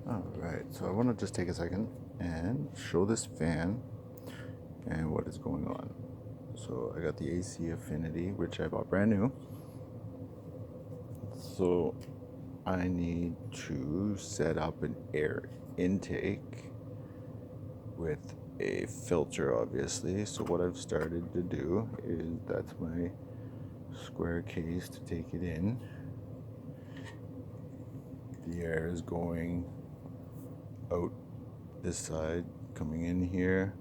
Alright, so I want to just take a second and show this fan and what is going on. So I got the AC Affinity, which I bought brand new. So I need to set up an air intake with a filter, obviously. So what I've started to do is, that's my square case to take it in. The air is going out this side, coming in here,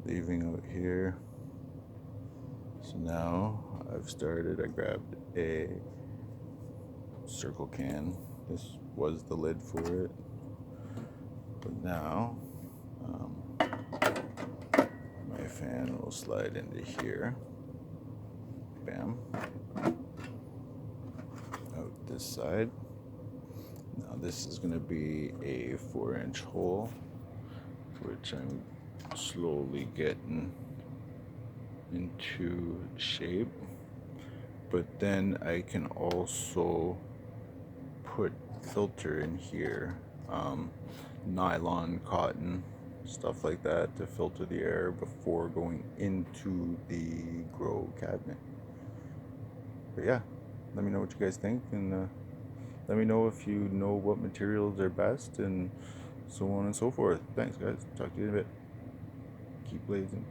leaving out here. So now I grabbed a circle can. This was the lid for it, but now my fan will slide into here. Bam. Out this side. Now this is going to be a 4-inch hole, which I'm slowly getting into shape. But then I can also put filter in here, nylon, cotton, stuff like that, to filter the air before going into the grow cabinet. But yeah, let me know what you guys think, and let me know if you know what materials are best, and so on and so forth. Thanks, guys. Talk to you in a bit. Keep blazing.